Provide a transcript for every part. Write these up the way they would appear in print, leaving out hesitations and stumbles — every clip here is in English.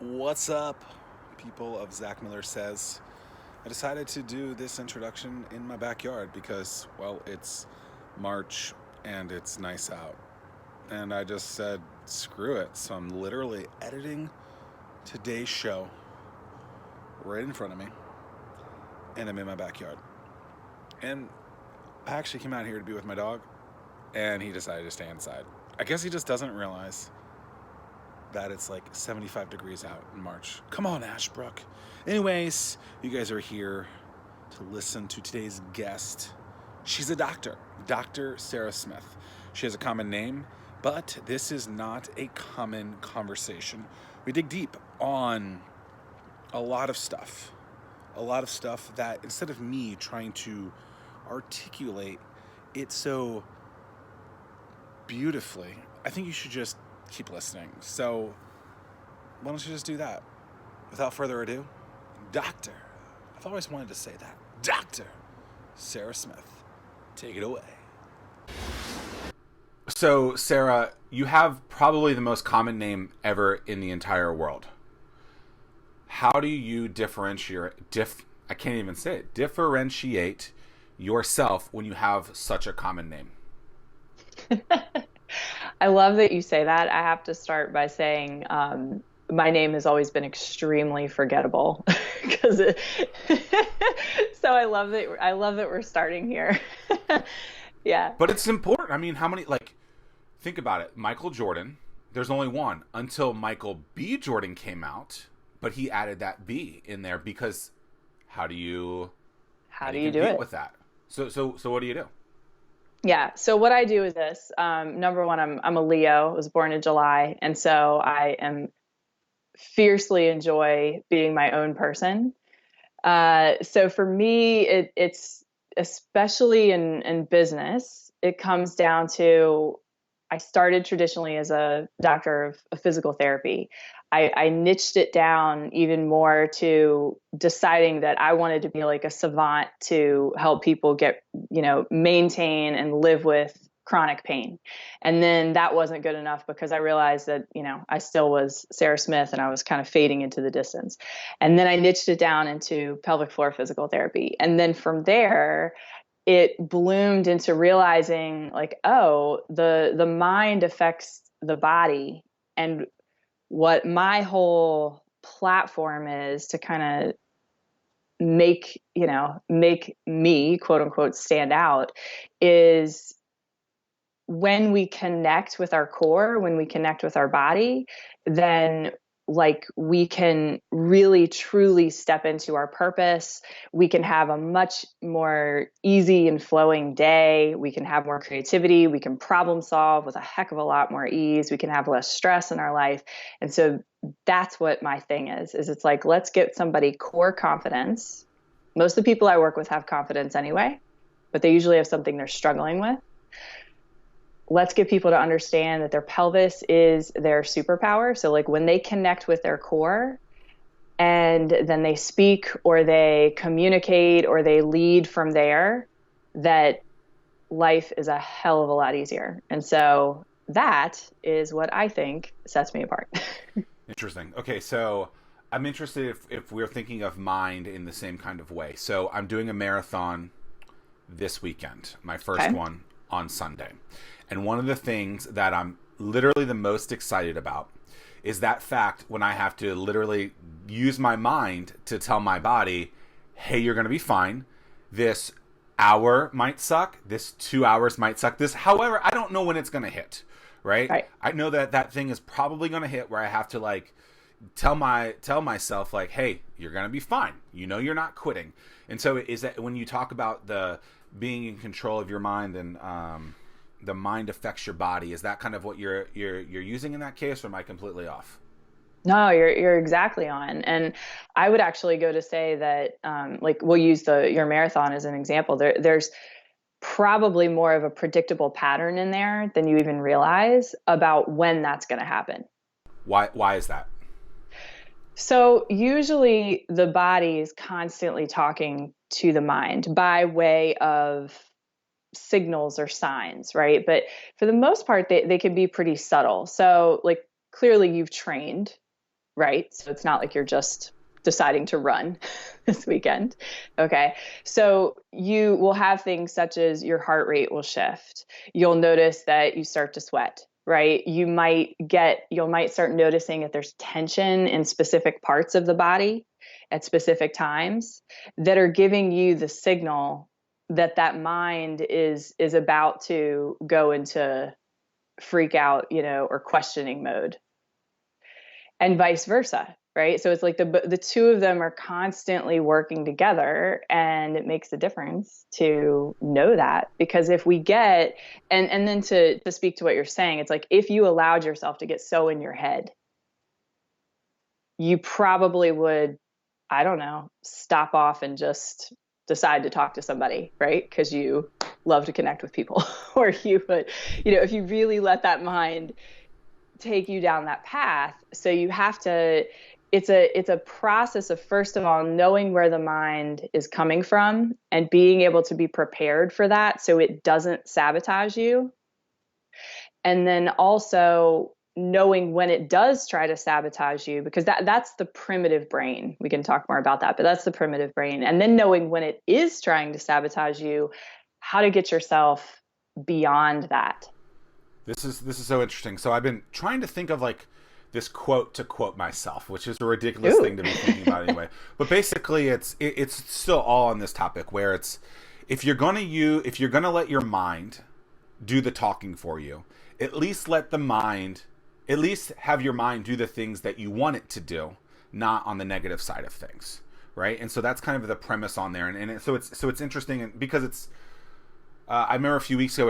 What's up, people of Zack Miller Says? I decided to do this introduction in my backyard because, well, it's March and it's nice out. And I just said, screw it. So I'm literally editing today's show right in front of me, and I'm in my backyard. And I actually came out here to be with my dog, and he decided to stay inside. I guess he just doesn't realize that it's like 75 degrees out in March. Come on, Ashbrook. Anyways, you guys are here to listen to today's guest. She's a doctor, Dr. Sara Smith. She has a common name, but this is not a common conversation. We dig deep on a lot of stuff. A lot of stuff that instead of me trying to articulate it so beautifully, I think you should just keep listening. So, why don't you just do that? Without further ado, Doctor, I've always wanted to say that, Dr. Sara Smith, take it away. So, Sara, you have probably the most common name ever in the entire world. How do you I can't even say it, differentiate yourself when you have such a common name? I love that you say that. I have to start by saying my name has always been extremely forgettable because so I love that we're starting here. Yeah. But it's important. I mean, how many, like, think about it. Michael Jordan, there's only one until Michael B. Jordan came out, but he added that B in there because how do you how How do do you you do compete it? with that? So what do you do? Yeah. So what I do is this. Number one, I'm a Leo. I was born in July, and so I am fiercely enjoy being my own person. So for me, it's especially in business, it comes down to I started traditionally as a doctor of physical therapy. I niched it down even more to deciding that I wanted to be like a savant to help people maintain and live with chronic pain. And then that wasn't good enough because I realized that, I still was Sara Smith and I was kind of fading into the distance. And then I niched it down into pelvic floor physical therapy. And then from there, it bloomed into realizing like, oh, the mind affects the body. And what my whole platform is to kind of make me quote unquote stand out is when we connect with our core, when we connect with our body, then like we can really truly step into our purpose. We can have a much more easy and flowing day. We can have more creativity. We can problem solve with a heck of a lot more ease. We can have less stress in our life. And so that's what my thing is it's like, let's get somebody core confidence. Most of the people I work with have confidence anyway, but they usually have something they're struggling with. Let's get people to understand that their pelvis is their superpower. So, like, when they connect with their core and then they speak or they communicate or they lead from there, that life is a hell of a lot easier. And so, that is what I think sets me apart. Interesting. Okay, so I'm interested if we're thinking of mind in the same kind of way. So I'm doing a marathon this weekend, my first Okay. one on Sunday. And one of the things that I'm literally the most excited about is that fact when I have to literally use my mind to tell my body, hey, you're going to be fine. This hour might suck. This 2 hours might suck. This, however, I don't know when it's going to hit, right? Right. I know that that thing is probably going to hit where I have to like tell myself like, hey, you're going to be fine. You know, you're not quitting. And so is that when you talk about the being in control of your mind and the mind affects your body, is that kind of what you're using in that case, or am I completely off? No, you're exactly on. And I would actually go to say that, like, we'll use the your marathon as an example. There's probably more of a predictable pattern in there than you even realize about when that's going to happen. Why is that? So usually the body is constantly talking to the mind by way of signals or signs, right? But for the most part, they can be pretty subtle. So like clearly you've trained. right? So it's not like you're just deciding to run this weekend. Okay. So you will have things such as your heart rate will shift. You'll notice that you start to sweat, right? You might start noticing if there's tension in specific parts of the body at specific times that are giving you the signal that that mind is about to go into freak out, or questioning mode, and vice versa, right? So it's like the two of them are constantly working together, and it makes a difference to know that, because if we get, and then to speak to what you're saying, it's like if you allowed yourself to get so in your head, you probably would, I don't know, stop off and just decide to talk to somebody, right? Because you love to connect with people. Or you would, if you really let that mind take you down that path. So you have to, it's a process of, first of all, knowing where the mind is coming from and being able to be prepared for that so it doesn't sabotage you. And then also knowing when it does try to sabotage you, because that's the primitive brain. We can talk more about that, but that's the primitive brain. And then knowing when it is trying to sabotage you, how to get yourself beyond that. This is so interesting. So I've been trying to think of like this quote to quote myself, which is a ridiculous Ooh. thing to be thinking about anyway. But basically, it's still all on this topic where it's if you're gonna let your mind do the talking for you, at least at least have your mind do the things that you want it to do, not on the negative side of things, right? And so that's kind of the premise on there, so it's interesting because it's. I remember a few weeks ago,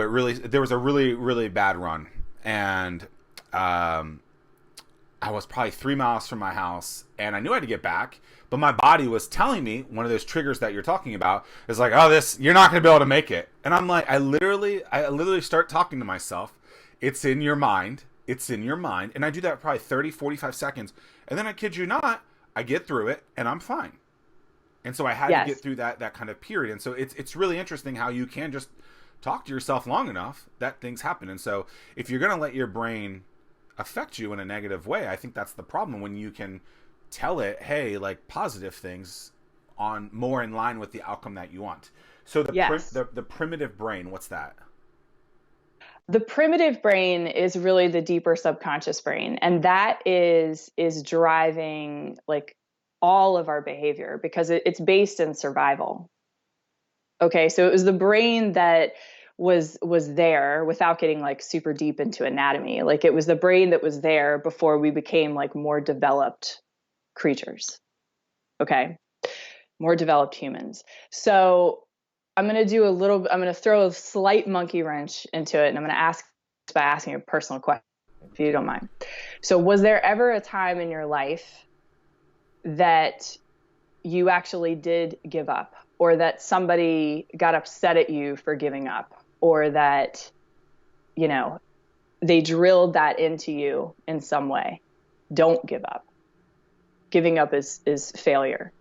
there was a really, really bad run, and I was probably 3 miles from my house, and I knew I had to get back, but my body was telling me, one of those triggers that you're talking about is like, oh, you're not going to be able to make it. And I'm like, I literally start talking to myself. It's in your mind. It's in your mind. And I do that probably 30, 45 seconds. And then I kid you not, I get through it and I'm fine. And so I had to get through that kind of period. And so it's really interesting how you can just talk to yourself long enough that things happen. And so if you're going to let your brain affect you in a negative way, I think that's the problem, when you can tell it, hey, like positive things on more in line with the outcome that you want. So the primitive brain, what's that? The primitive brain is really the deeper subconscious brain, and that is driving like all of our behavior, because it's based in survival. Okay, so it was the brain that was there, without getting like super deep into anatomy. Like it was the brain that was there before we became like more developed creatures. Okay, more developed humans. So I'm going to throw a slight monkey wrench into it, and I'm going to ask by asking a personal question, if you don't mind. So was there ever a time in your life that you actually did give up, or that somebody got upset at you for giving up, or that, they drilled that into you in some way? Don't give up. Giving up is failure.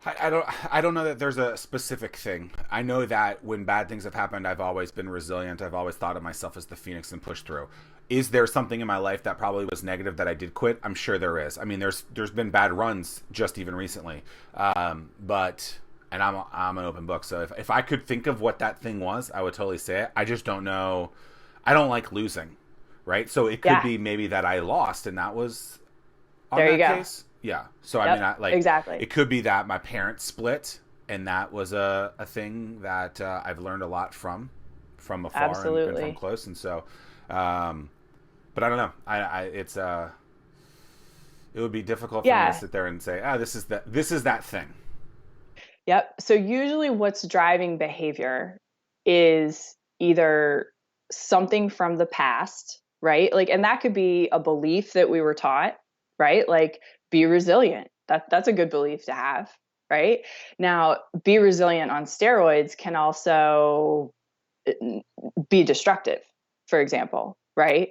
I don't know that there's a specific thing. I know that when bad things have happened, I've always been resilient. I've always thought of myself as the phoenix and pushed through. Is there something in my life that probably was negative that I did quit? I'm sure there is. I mean, there's been bad runs just even recently, but I'm an open book. So if I could think of what that thing was, I would totally say it. I just don't know. I don't like losing, right? So it could be maybe that I lost, and that was on there you that go. case. Yeah. So Yep, I mean, exactly. it could be that my parents split, and that was a thing that I've learned a lot from afar and from Absolutely. close. And so, but I don't know. It would be difficult for me to Yeah. sit there and say, this is that thing. Yep. So usually what's driving behavior is either something from the past, right? Like, and that could be a belief that we were taught, right? Like, be resilient. That's a good belief to have, right? Now, be resilient on steroids can also be destructive, for example, right?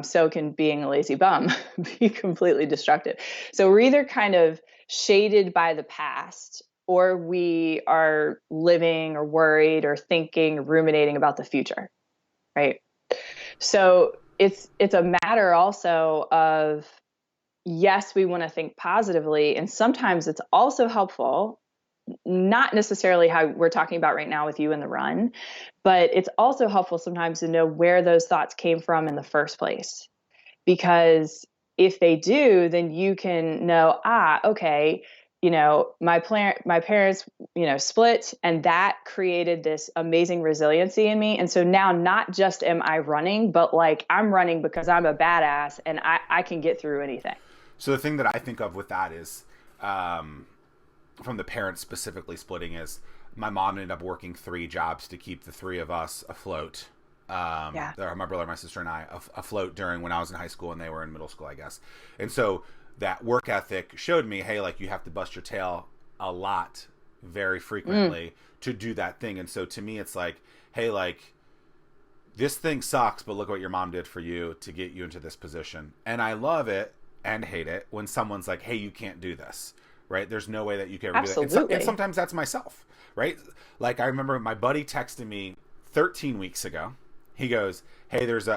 So can being a lazy bum be completely destructive. So we're either kind of shaded by the past, or we are living or worried or thinking or ruminating about the future, right? So it's a matter also of, yes, we want to think positively. And sometimes it's also helpful, not necessarily how we're talking about right now with you in the run, but it's also helpful sometimes to know where those thoughts came from in the first place. Because if they do, then you can know, okay, my parents, split, and that created this amazing resiliency in me. And so now not just am I running, but like I'm running because I'm a badass and I can get through anything. So the thing that I think of with that is, from the parents specifically splitting, is my mom ended up working 3 jobs to keep the 3 of us afloat. Yeah. My brother, my sister, and I afloat during when I was in high school and they were in middle school, I guess. And so that work ethic showed me, hey, like you have to bust your tail a lot, very frequently to do that thing. And so to me, it's like, hey, like this thing sucks, but look what your mom did for you to get you into this position. And I love it and hate it when someone's like, hey, you can't do this, right? There's no way that you can ever do that. And sometimes that's myself, right? Like I remember my buddy texted me 13 weeks ago. He goes, hey, there's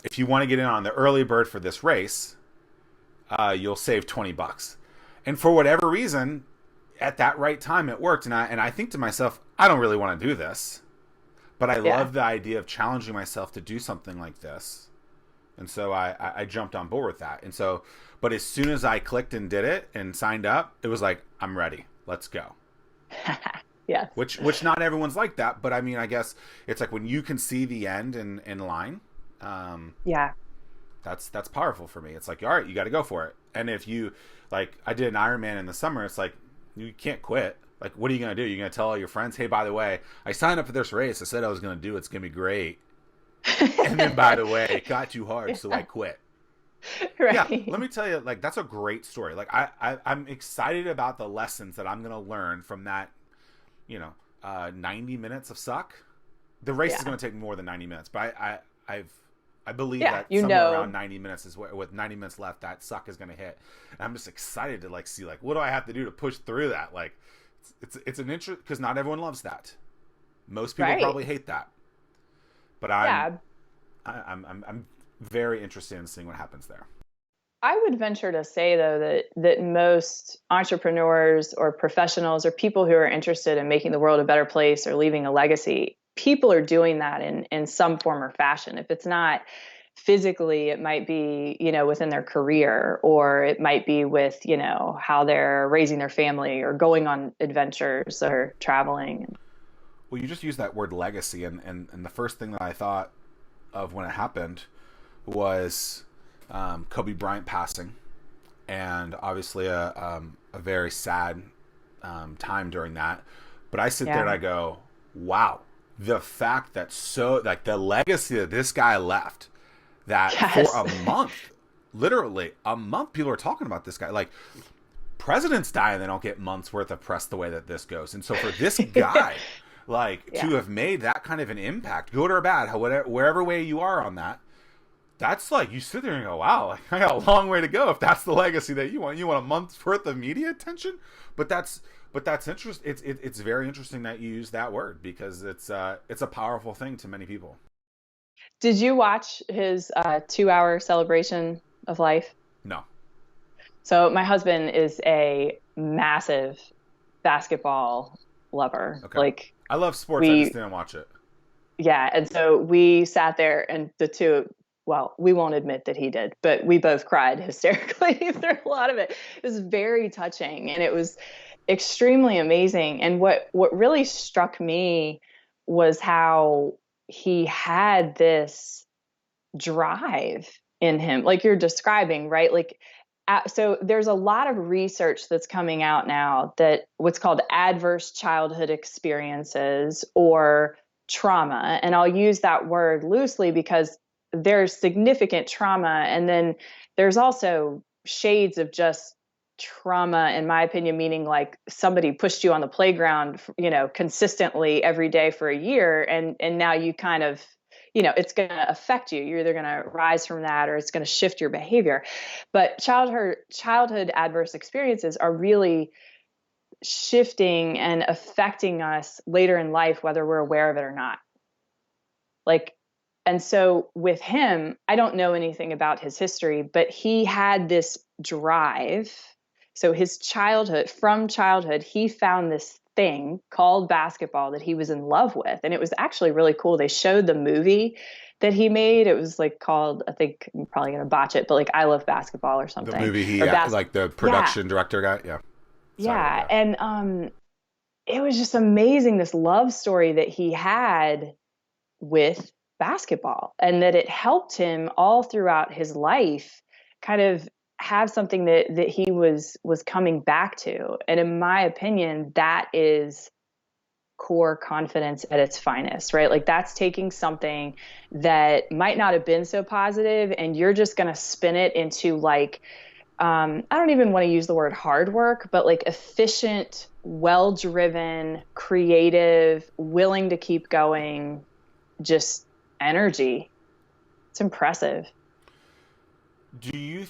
if you want to get in on the early bird for this race, you'll save $20. And for whatever reason, at that right time, it worked. And I think to myself, I don't really want to do this, but I love the idea of challenging myself to do something like this. And so I jumped on board with that. And so, but as soon as I clicked and did it and signed up, it was like, I'm ready. Let's go. Yes. Which not everyone's like that, but I mean, I guess it's like when you can see the end in line. That's powerful for me. It's like, all right, you got to go for it. And if you like, I did an Ironman in the summer. It's like you can't quit. Like, what are you gonna do? You're gonna tell all your friends, hey, by the way, I signed up for this race. I said I was gonna do it. It's gonna be great. And then, by the way, it got too hard, so I quit. Right. Yeah, let me tell you, like that's a great story. Like I'm excited about the lessons that I'm gonna learn from that. 90 minutes of suck. The race is going to take more than 90 minutes, but I believe that somewhere around 90 minutes is with 90 minutes left, that suck is going to hit. And I'm just excited to like see like what do I have to do to push through that? Like it's an interest because not everyone loves that. Most people probably hate that. But I'm very interested in seeing what happens there. I would venture to say, though, that most entrepreneurs or professionals or people who are interested in making the world a better place or leaving a legacy, people are doing that in some form or fashion. If it's not physically, it might be, within their career, or it might be with, how they're raising their family or going on adventures or traveling. Well, you just used that word legacy, and the first thing that I thought of when it happened was Kobe Bryant passing, and obviously a very sad time during that. But I sit there and I go, wow, the fact that the legacy that this guy left, that for a month, literally a month, people are talking about this guy. Like presidents die and they don't get months worth of press the way that this goes. And so for this guy, to have made that kind of an impact, good or bad, wherever way you are on that, that's like you sit there and go, wow, like, I got a long way to go if that's the legacy that you want. You want a month's worth of media attention? But that's interesting. It's very interesting that you use that word because it's a powerful thing to many people. Did you watch his 2-hour celebration of life? No. So my husband is a massive basketball lover. Okay. Like I love sports. I just didn't watch it. Yeah, and so we sat there and the two. Well, we won't admit that he did, but we both cried hysterically through a lot of it. It was very touching and it was extremely amazing. And what really struck me was how he had this drive in him, like you're describing, right? Like, so there's a lot of research that's coming out now that what's called adverse childhood experiences or trauma. And I'll use that word loosely because there's significant trauma. And then there's also shades of just trauma, in my opinion, meaning like somebody pushed you on the playground, consistently every day for a year. And now you kind of, it's going to affect you. You're either going to rise from that or it's going to shift your behavior. But childhood adverse experiences are really shifting and affecting us later in life, whether we're aware of it or not. Like, And so with him, I don't know anything about his history, but he had this drive. So his childhood, from childhood, he found this thing called basketball that he was in love with. And it was actually really cool. They showed the movie that he made. It was like called, I think I'm probably going to botch it, but like I Love Basketball or The something. movie he Or like the yeah. production director guy. Yeah. Sorry about Yeah. that. And it was just amazing, this love story that he had with basketball, and that it helped him all throughout his life kind of have something that he was coming back to. And in my opinion, that is core confidence at its finest, right? Like that's taking something that might not have been so positive and you're just going to spin it into like, I don't even want to use the word hard work, but like efficient, well-driven, creative, willing to keep going, just energy. It's impressive. Do you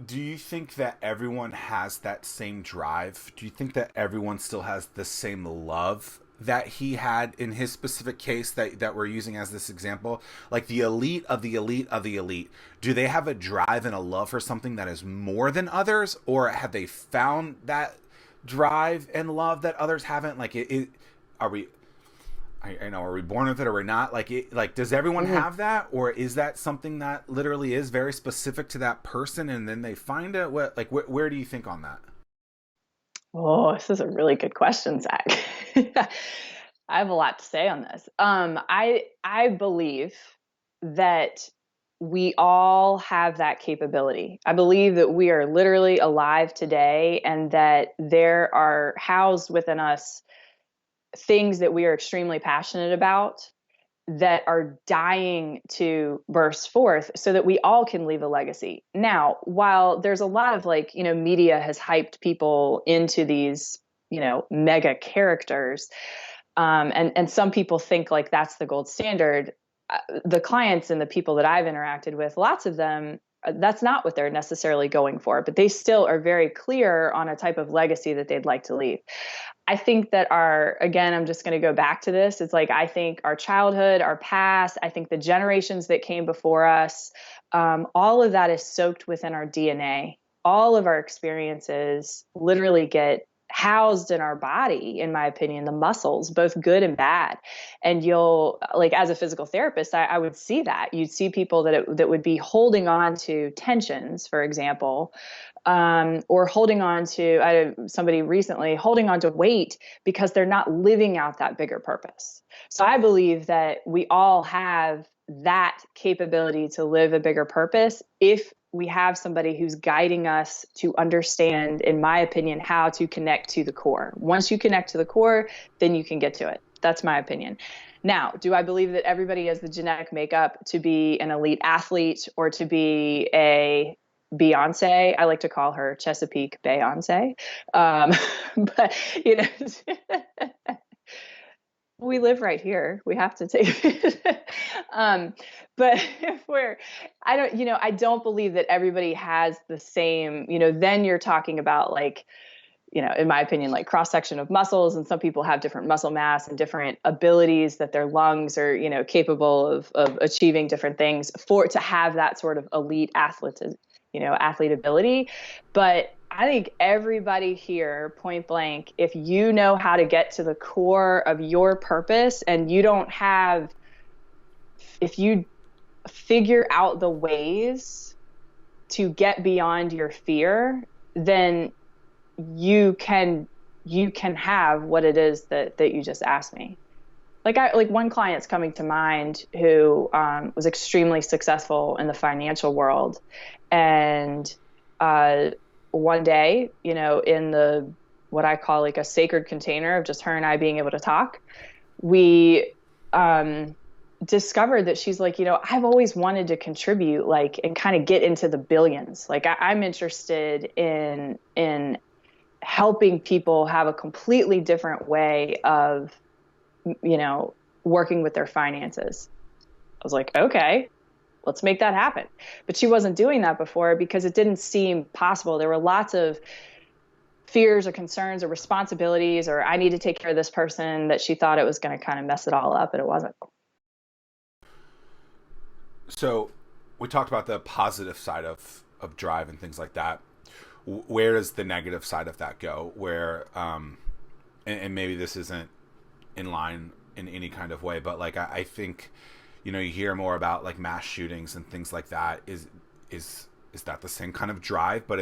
do you think that everyone has that same drive? Do you think that everyone still has the same love that he had in his specific case that we're using as this example? Like the elite of the elite of the elite, do they have a drive and a love for something that is more than others, or have they found that drive and love that others haven't? Like are we, I know, are we born with it or we're not? Like, does everyone Mm-hmm. have that, or is that something that literally is very specific to that person, and then they find it? What, like, where do you think on that? Oh, this is a really good question, Zach. I have a lot to say on this. I believe that we all have that capability. I believe that we are literally alive today, and that there are housed within us things that we are extremely passionate about that are dying to burst forth so that we all can leave a legacy. Now, while there's a lot of like, media has hyped people into these, mega characters, and some people think like that's the gold standard. The clients and the people that I've interacted with, lots of them, that's not what they're necessarily going for, but they still are very clear on a type of legacy that they'd like to leave. I think that again, I'm just going to go back to this. It's like, I think our childhood, our past, I think the generations that came before us, all of that is soaked within our DNA. All of our experiences literally get housed in our body, in my opinion, the muscles, both good and bad. And you'll, like, as a physical therapist, I would see that. You'd see people that would be holding on to tensions, for example, or holding on to, I had somebody recently holding on to weight because they're not living out that bigger purpose. So I believe that we all have that capability to live a bigger purpose if we have somebody who's guiding us to understand, in my opinion, how to connect to the core. Once you connect to the core, then you can get to it. That's my opinion. Now, do I believe that everybody has the genetic makeup to be an elite athlete or to be a Beyonce? I like to call her Chesapeake Beyonce. But, we live right here. We have to take it. But if I don't believe that everybody has the same, then you're talking about like, in my opinion, like cross section of muscles. And some people have different muscle mass and different abilities that their lungs are, capable of achieving different things to have that sort of elite athlete ability. But I think everybody here, point blank, if you know how to get to the core of your purpose and if you figure out the ways to get beyond your fear, then you can have what it is that you just asked me. Like one client's coming to mind who was extremely successful in the financial world, and one day, in the what I call like a sacred container of just her and I being able to talk, we discovered that she's like, I've always wanted to contribute, like, and kind of get into the billions. Like I'm interested in helping people have a completely different way of, working with their finances. I was like, okay, let's make that happen. But she wasn't doing that before because it didn't seem possible. There were lots of fears or concerns or responsibilities, or I need to take care of this person, that she thought it was going to kind of mess it all up, and it wasn't. So we talked about the positive side of drive and things like that. Where does the negative side of that go? Where, and maybe this isn't in line in any kind of way, but like I think, you know, you hear more about like mass shootings and things like that. Is that the same kind of drive, but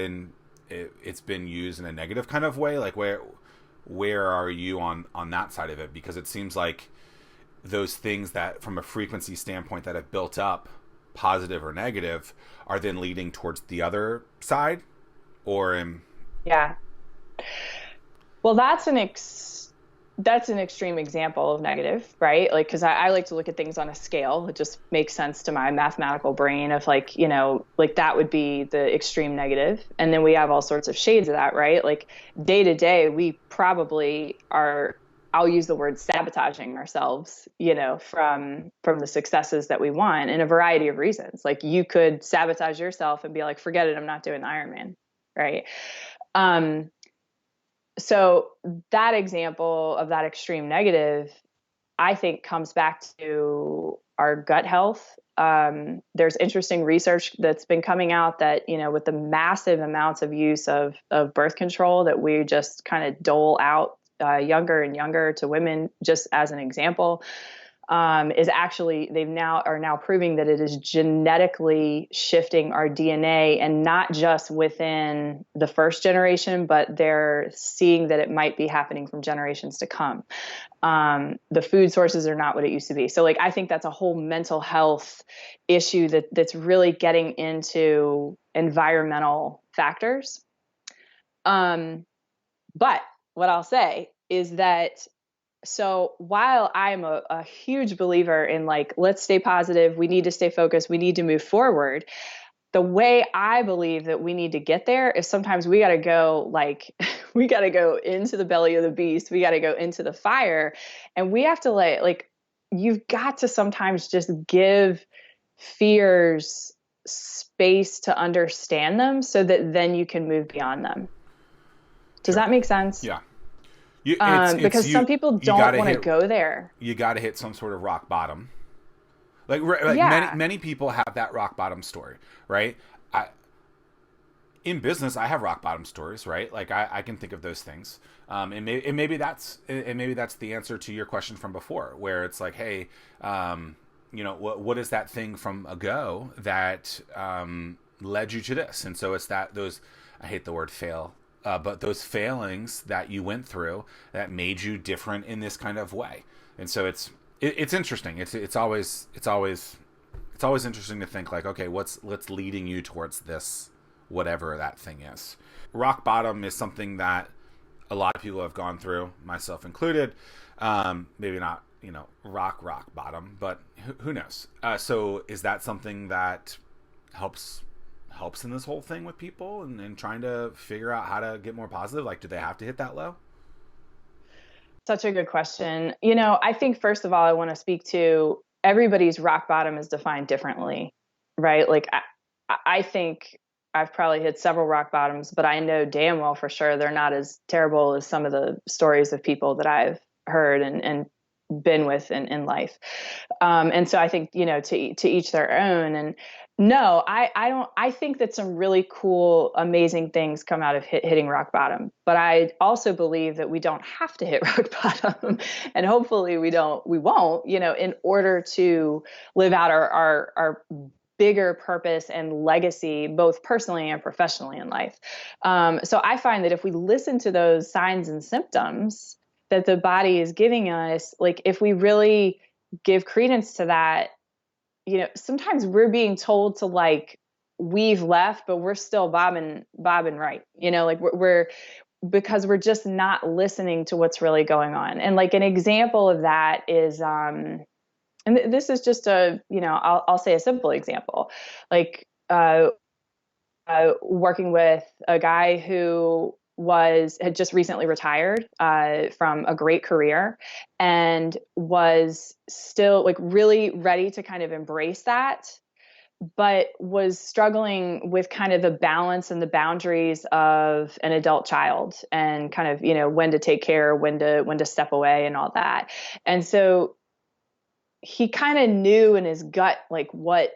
it's been used in a negative kind of way? Like where are you on that side of it? Because it seems like those things that from a frequency standpoint that have built up, positive or negative, are then leading towards the other side, or Yeah. Well, that's an extreme example of negative, right? Like, because I like to look at things on a scale. It just makes sense to my mathematical brain of like, you know, like that would be the extreme negative. And then we have all sorts of shades of that, right? Like day to day, we probably are, I'll use the word sabotaging ourselves, you know, from the successes that we want in a variety of reasons. Like you could sabotage yourself and be like, forget it, I'm not doing the Ironman, right? Um, so that example of that extreme negative, I think comes back to our gut health. There's interesting research that's been coming out that, you know, with the massive amounts of use of birth control that we just kind of dole out younger and younger to women, just as an example, is actually are now proving that it is genetically shifting our DNA, and not just within the first generation, but they're seeing that it might be happening from generations to come. The food sources are not what it used to be. So like, I think that's a whole mental health issue that's really getting into environmental factors. But what I'll say is that, so while I'm a huge believer in like, let's stay positive, we need to stay focused, we need to move forward. The way I believe that we need to get there is sometimes we got to go like, we got to go into the belly of the beast. We got to go into the fire, and we have to like, you've got to sometimes just give fears space to understand them so that then you can move beyond them. Does sure, that make sense? yeah, Because some people don't want to go there. You got to hit some sort of rock bottom. Like Yeah. many people have that rock bottom story, right? In business, I have rock bottom stories, right? Like I can think of those things, and maybe that's the answer to your question from before, where it's like, hey, you know, what is that thing from ago that led you to this? And so it's those, I hate the word fail, but those failings that you went through that made you different in this kind of way. And so it's interesting. It's always interesting to think like, okay, what's leading you towards this, whatever that thing is. Rock bottom is something that a lot of people have gone through, myself included. Maybe not, you know, rock bottom, but who knows? So is that something that helps in this whole thing with people and trying to figure out how to get more positive? Like, do they have to hit that low? Such a good question. You know, I think first of all, I want to speak to everybody's rock bottom is defined differently, right? Like, I think I've probably hit several rock bottoms, but I know damn well for sure they're not as terrible as some of the stories of people that I've heard and been with in life. And so I think, you know, to each their own. And no, I don't, I think that some really cool, amazing things come out of hitting rock bottom, but I also believe that we don't have to hit rock bottom, and hopefully we won't, you know, in order to live out our bigger purpose and legacy, both personally and professionally in life. So I find that if we listen to those signs and symptoms that the body is giving us, like if we really give credence to that, you know, sometimes we're being told to like weave left, but we're still bobbing right. You know, like we're because we're just not listening to what's really going on. And like an example of that is, and this is just a, you know, I'll say a simple example, like working with a guy who had just recently retired from a great career and was still like really ready to kind of embrace that, but was struggling with kind of the balance and the boundaries of an adult child and kind of, you know, when to take care, when to step away and all that. And so he kind of knew in his gut like what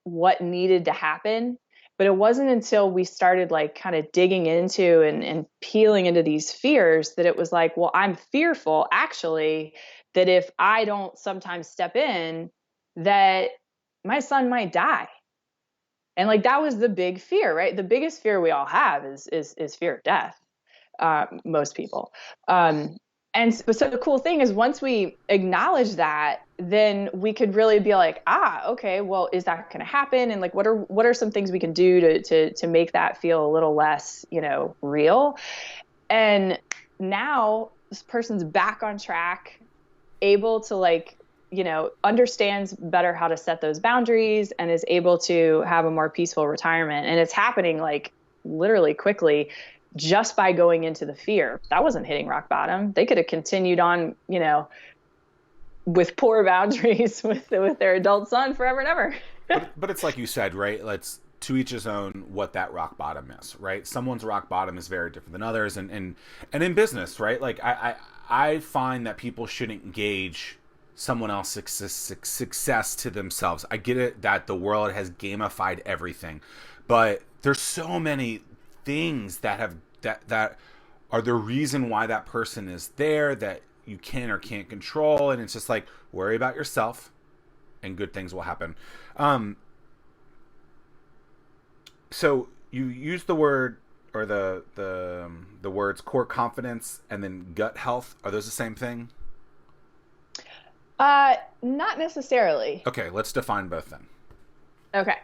what needed to happen. But it wasn't until we started like kind of digging into and peeling into these fears that it was like, well, I'm fearful actually that if I don't sometimes step in, that my son might die. And like that was the big fear, right? The biggest fear we all have is fear of death. Most people. And so the cool thing is once we acknowledge that, then we could really be like, okay, well, is that going to happen? And like, what are some things we can do to make that feel a little less, real? And now this person's back on track, able to like, understands better how to set those boundaries and is able to have a more peaceful retirement. And it's happening like literally quickly just by going into the fear. That wasn't hitting rock bottom. They could have continued on, with poor boundaries with their adult son forever and ever. But it's like you said, right? Let's to each his own what that rock bottom is, right? Someone's rock bottom is very different than others. And in business, right? Like I find that people shouldn't gauge someone else's success to themselves. I get it that the world has gamified everything, but there's so many things that are the reason why that person is there that you can or can't control. And it's just like, worry about yourself and good things will happen. So you use the word or the words core confidence and then gut health. Are those the same thing? Not necessarily. Okay, let's define both then. Okay.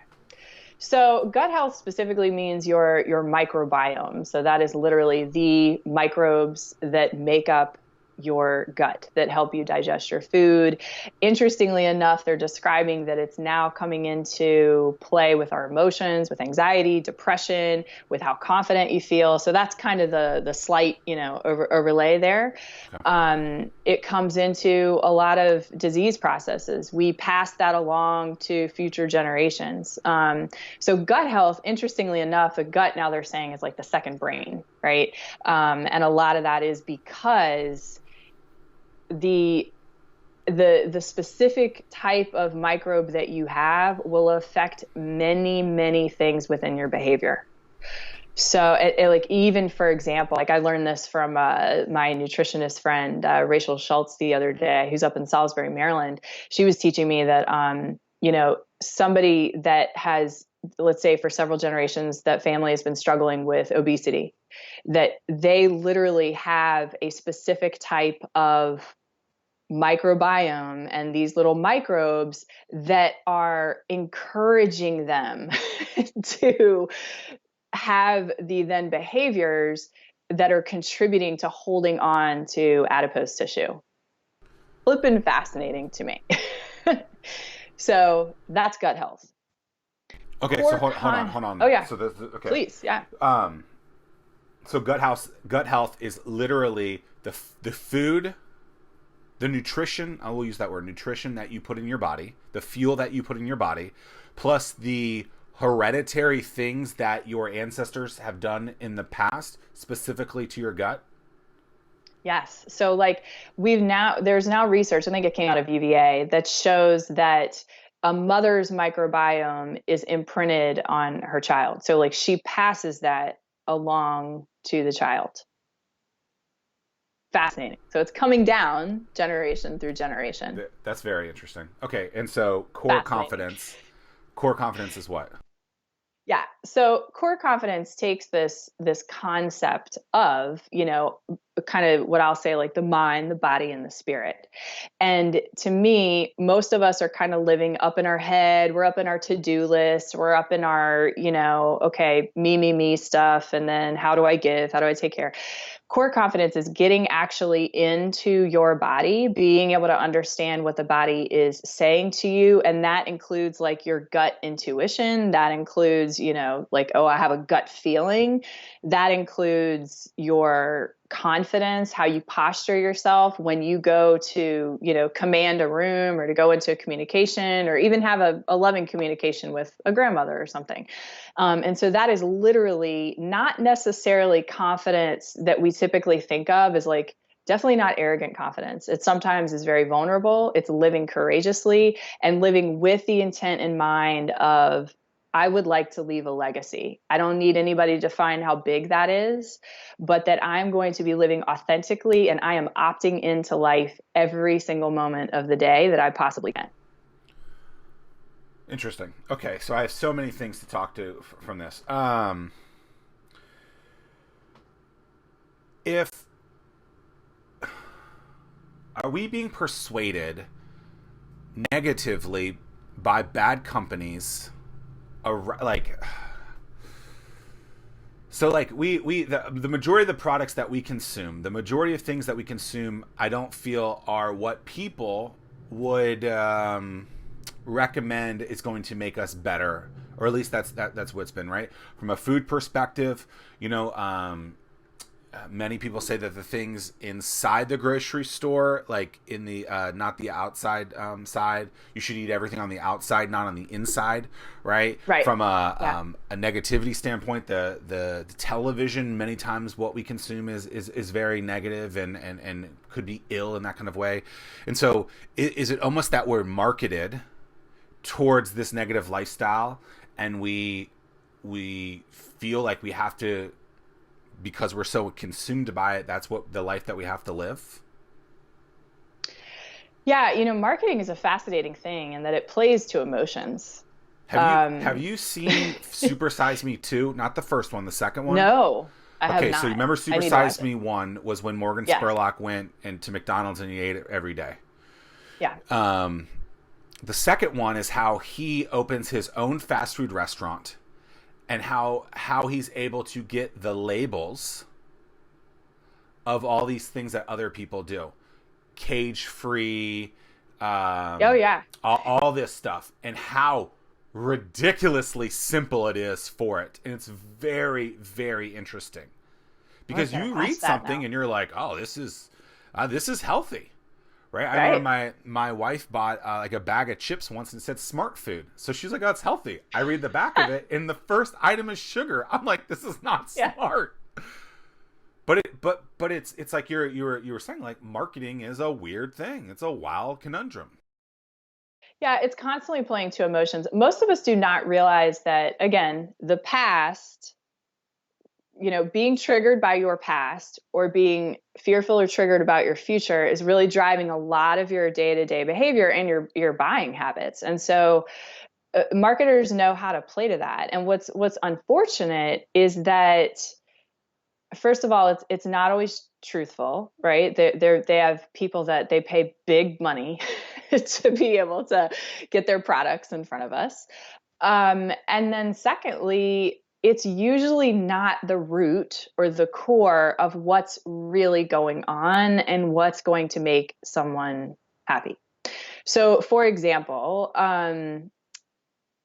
So gut health specifically means your microbiome. So that is literally the microbes that make up your gut that help you digest your food. Interestingly enough, they're describing that it's now coming into play with our emotions, with anxiety, depression, with how confident you feel. So that's kind of the slight, overlay there. Okay. It comes into a lot of disease processes. We pass that along to future generations. So gut health, interestingly enough, the gut now they're saying is like the second brain, right? And a lot of that is because the specific type of microbe that you have will affect many, many things within your behavior. So like even for example, like I learned this from my nutritionist friend, Rachel Schultz the other day, who's up in Salisbury, Maryland. She was teaching me that, somebody that has, let's say for several generations, that family has been struggling with obesity, that they literally have a specific type of microbiome and these little microbes that are encouraging them to have the then behaviors that are contributing to holding on to adipose tissue. Flippin' fascinating to me. So that's gut health. Okay, so hold on. Oh yeah. So okay. Please, yeah. So gut health is literally the food, the nutrition, I will use that word, nutrition that you put in your body, the fuel that you put in your body, plus the hereditary things that your ancestors have done in the past, specifically to your gut? Yes. So like there's now research, I think it came out of UVA, that shows that a mother's microbiome is imprinted on her child. So like she passes that along to the child. Fascinating. So it's coming down generation through generation. That's very interesting. Okay. And so core confidence is what? Yeah. So core confidence takes this concept of, kind of what I'll say, like the mind, the body, and the spirit. And to me, most of us are kind of living up in our head. We're up in our to-do list. We're up in our, okay, me stuff. And then how do I give? How do I take care? Core confidence is getting actually into your body, being able to understand what the body is saying to you. And that includes like your gut intuition. That includes, like, oh, I have a gut feeling. That includes your confidence, how you posture yourself when you go to, command a room or to go into a communication or even have a loving communication with a grandmother or something. And so that is literally not necessarily confidence that we typically think of as like definitely not arrogant confidence. It sometimes is very vulnerable. It's living courageously and living with the intent in mind of, I would like to leave a legacy. I don't need anybody to define how big that is, but that I'm going to be living authentically and I am opting into life every single moment of the day that I possibly can. Interesting. Okay, so I have so many things to talk to from this. If Are we being persuaded negatively by bad companies? Like, so like the majority of the products that we consume, the majority of things that we consume, I don't feel are what people would recommend is going to make us better, or at least that's what's been right from a food perspective. Many people say that the things inside the grocery store, like in the not the outside side, you should eat everything on the outside, not on the inside, right? Right. From a negativity standpoint, the television, many times what we consume is very negative and could be ill in that kind of way. And so is it almost that we're marketed towards this negative lifestyle, and we feel like we have to, because we're so consumed by it, that's what the life that we have to live? Yeah, marketing is a fascinating thing in that it plays to emotions. Have you seen Super Size Me 2? Not the first one, the second one? No, I have not. Okay, so you remember Super Size Me 1 was when Morgan Spurlock went into McDonald's and he ate it every day. Yeah. The second one is how he opens his own fast food restaurant, and how he's able to get the labels of all these things that other people do. Cage free. All this stuff. And how ridiculously simple it is for it. And it's very, very interesting. Because you read something and you're like, oh, this is healthy. Right? I remember my wife bought like a bag of chips once and it said smart food. So she's like, oh, it's healthy. I read the back of it and the first item is sugar. I'm like, this is not smart. But it's like you were saying, like, marketing is a weird thing. It's a wild conundrum. Yeah, it's constantly playing to emotions. Most of us do not realize that, again, the past, being triggered by your past or being fearful or triggered about your future is really driving a lot of your day-to-day behavior and your buying habits. And so marketers know how to play to that. And what's unfortunate is that, first of all, it's not always truthful, right? They have people that they pay big money to be able to get their products in front of us. And then secondly, it's usually not the root or the core of what's really going on and what's going to make someone happy. So, for example,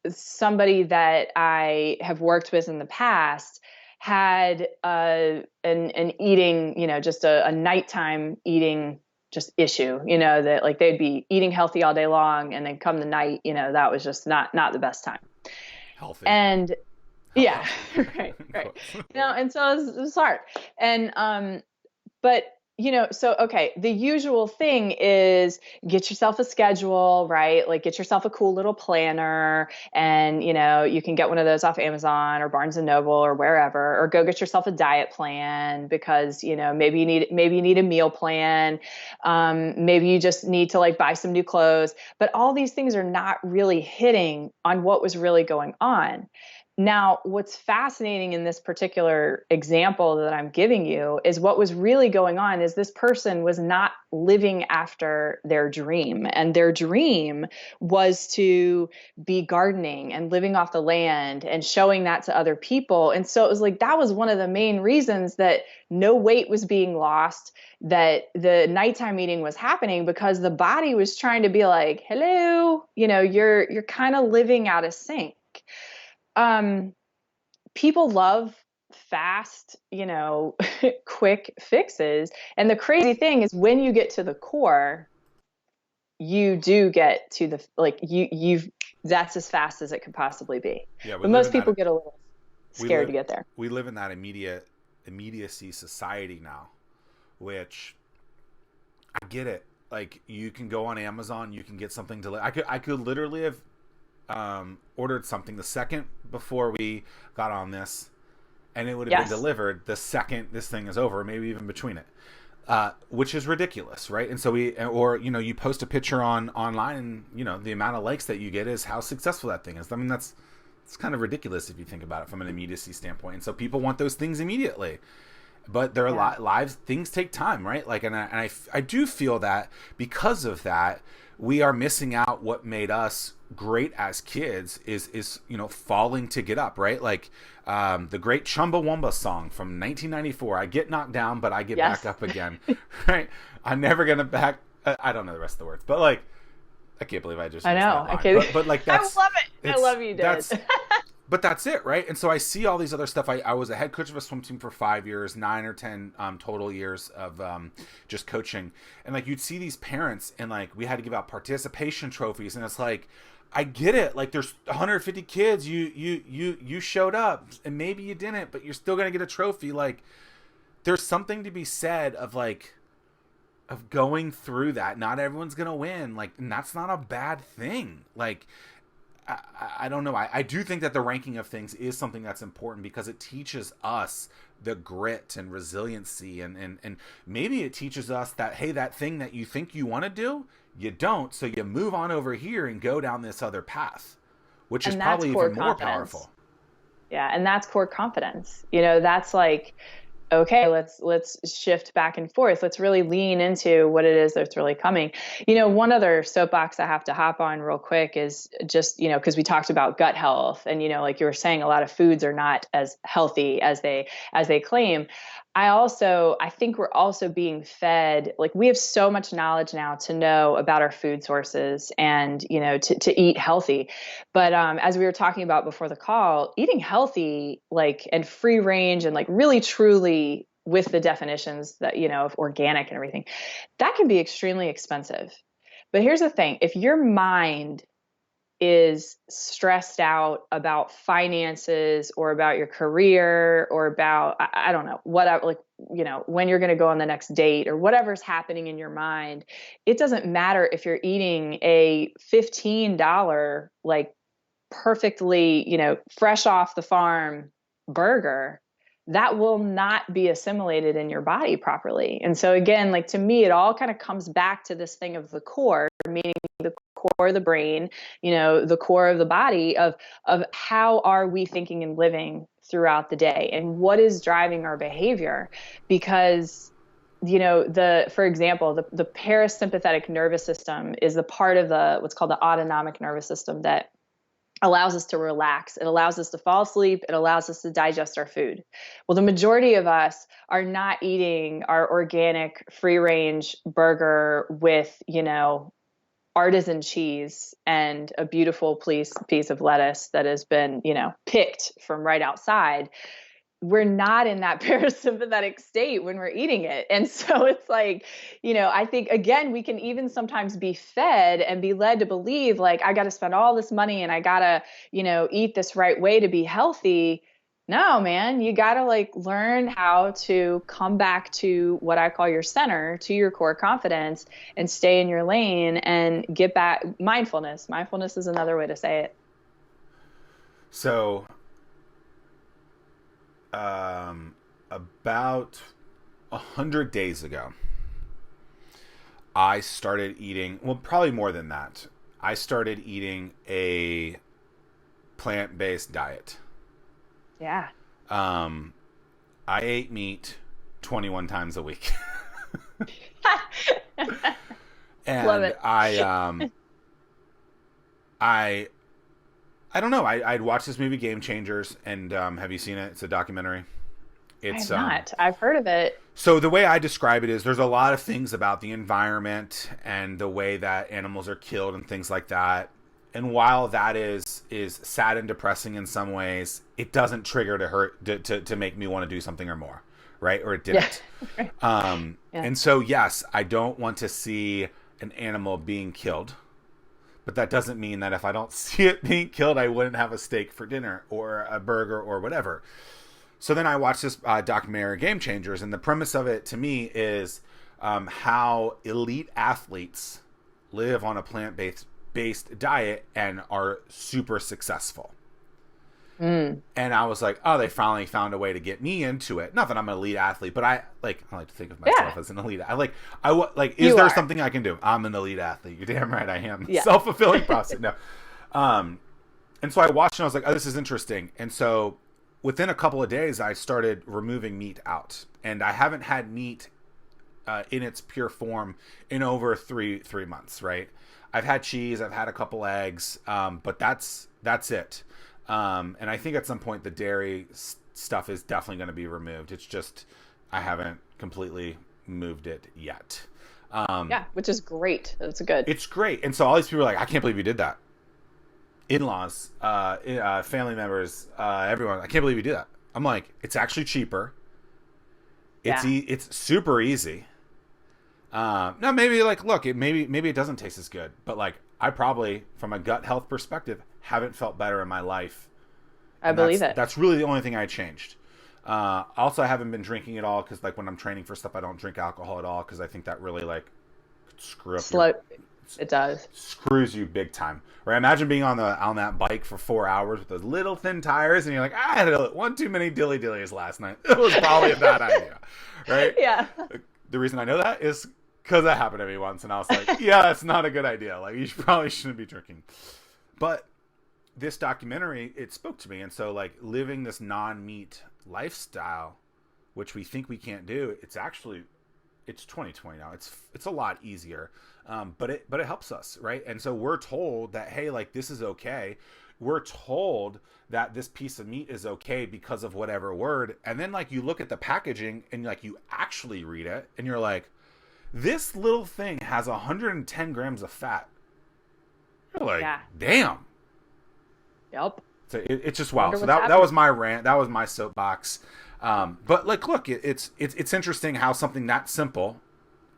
somebody that I have worked with in the past had an eating, just a nighttime eating just issue, that like they'd be eating healthy all day long, and then come the night, that was just not the best time. Healthy. And yeah, right. And so it was hard. And, but, okay, the usual thing is get yourself a schedule, right? Like get yourself a cool little planner, and, you can get one of those off Amazon or Barnes and Noble or wherever, or go get yourself a diet plan because, maybe you need a meal plan. Maybe you just need to like buy some new clothes, but all these things are not really hitting on what was really going on. Now, what's fascinating in this particular example that I'm giving you is what was really going on is this person was not living after their dream. And their dream was to be gardening and living off the land and showing that to other people. And so it was like, that was one of the main reasons that no weight was being lost, that the nighttime eating was happening, because the body was trying to be like, hello, you're kind of living out of sync. People love fast, quick fixes. And the crazy thing is when you get to the core, you do get to the, like that's as fast as it could possibly be. Yeah, but most people get a little scared to get there. We live in that immediacy society now, which I get it. Like, you can go on Amazon, you can get something I could literally have ordered something the second before we got on this, and it would have been delivered the second this thing is over, maybe even between it, which is ridiculous, right? And so you post a picture online, and the amount of likes that you get is how successful that thing is. I mean, it's kind of ridiculous if you think about it from an immediacy standpoint. And so people want those things immediately. But there are lives, things take time, right? Like, and I do feel that because of that, we are missing out what made us great as kids is falling to get up, right? Like, the great Chumbawamba song from 1994, I get knocked down, but I get back up again, right? I'm never going to back, I don't know the rest of the words, but like, I can't believe I just, I know, I can't, but like, that's, I love it. I love you, Dad. But that's it, right? And so I see all these other stuff. I was a head coach of a swim team for 5 years, 9 or 10 total years of just coaching. And like, you'd see these parents, and like, we had to give out participation trophies, and it's like, I get it. Like, there's 150 kids. You showed up, and maybe you didn't, but you're still gonna get a trophy. Like, there's something to be said of going through that. Not everyone's gonna win. Like, and that's not a bad thing. Like, I don't know. I do think that the ranking of things is something that's important because it teaches us the grit and resiliency, and maybe it teaches us that, hey, that thing that you think you want to do, you don't, so you move on over here and go down this other path, which is probably even more powerful. Yeah, and that's core confidence. That's like, okay, let's shift back and forth. Let's really lean into what it is that's really coming. One other soapbox I have to hop on real quick is just, because we talked about gut health, and, like you were saying, a lot of foods are not as healthy as they claim. I think we're also being fed, like, we have so much knowledge now to know about our food sources and, to eat healthy. But as we were talking about before the call, eating healthy, like, and free range, and like really truly with the definitions that, of organic and everything, that can be extremely expensive. But here's the thing, if your mind is stressed out about finances or about your career or about, I don't know, whatever, like, when you're going to go on the next date or whatever's happening in your mind, it doesn't matter if you're eating a $15, like, perfectly, fresh off the farm burger, that will not be assimilated in your body properly. And so again, like, to me, it all kind of comes back to this thing of the core, meaning the core of the brain, the core of the body, of how are we thinking and living throughout the day, and what is driving our behavior. Because for example, the parasympathetic nervous system is the part of what's called the autonomic nervous system that allows us to relax. It allows us to fall asleep. It allows us to digest our food. Well, the majority of us are not eating our organic free range burger with, artisan cheese and a beautiful piece of lettuce that has been, picked from right outside. We're not in that parasympathetic state when we're eating it. And so it's like, I think, again, we can even sometimes be fed and be led to believe, like, I got to spend all this money and I got to, eat this right way to be healthy. No, man, you got to, like, learn how to come back to what I call your center, to your core confidence, and stay in your lane and get back. Mindfulness. Mindfulness is another way to say it. So, about 100 days ago, I started eating, well, probably more than that. I started eating a plant-based diet. Yeah. I ate meat 21 times a week. And love it. I don't know. I'd watched this movie Game Changers, and have you seen it? It's a documentary. It's not. I've heard of it. So the way I describe it is there's a lot of things about the environment and the way that animals are killed and things like that. And while that is sad and depressing in some ways, it doesn't trigger to make me want to do something or more, right? Or it didn't. Yeah. Yeah. And so, yes, I don't want to see an animal being killed. But that doesn't mean that if I don't see it being killed, I wouldn't have a steak for dinner or a burger or whatever. So then I watched this documentary, Game Changers, and the premise of it to me is how elite athletes live on a plant-based diet and are super successful. And I was like, oh, they finally found a way to get me into it. Not that I'm an elite athlete, but I like to think of myself as an elite. Is there something I can do? I'm an elite athlete. You're damn right I am. Yeah. Self-fulfilling prophecy. No. And so I watched and I was like, oh, this is interesting. And so within a couple of days, I started removing meat out. And I haven't had meat in its pure form in over three months, right? I've had cheese, I've had a couple eggs, but that's it. And I think at some point the dairy stuff is definitely going to be removed. It's just I haven't completely moved it yet. Which is great. That's good. It's great. And so all these people are like, I can't believe you did that. In-laws, family members, everyone, I can't believe you did that. I'm like, it's actually cheaper. It's super easy. Now maybe look, maybe it doesn't taste as good, but I probably, from a gut health perspective, haven't felt better in my life. I believe it. That's really the only thing I changed. Also, I haven't been drinking at all because when I'm training for stuff, I don't drink alcohol at all because I think that really could screw up. It does. Screws you big time. Right? Imagine being on that bike for 4 hours with those little thin tires, and you're like, I had one too many dillies last night. It was probably a bad idea, right? Yeah. The reason I know that is because that happened to me once, and I was like, yeah, that's not a good idea. You probably shouldn't be drinking. But this documentary, it spoke to me, and so living this non-meat lifestyle, which we think we can't do, it's 2020 now. It's a lot easier, but it helps us, right? And so we're told that, hey, this is okay. We're told that this piece of meat is okay because of whatever word, and then you look at the packaging and you actually read it, and you're like, this little thing has 110 grams of fat. You're like, damn. Yep. So it's just wild. So that was my rant. That was my soapbox. But look, it's interesting how something that simple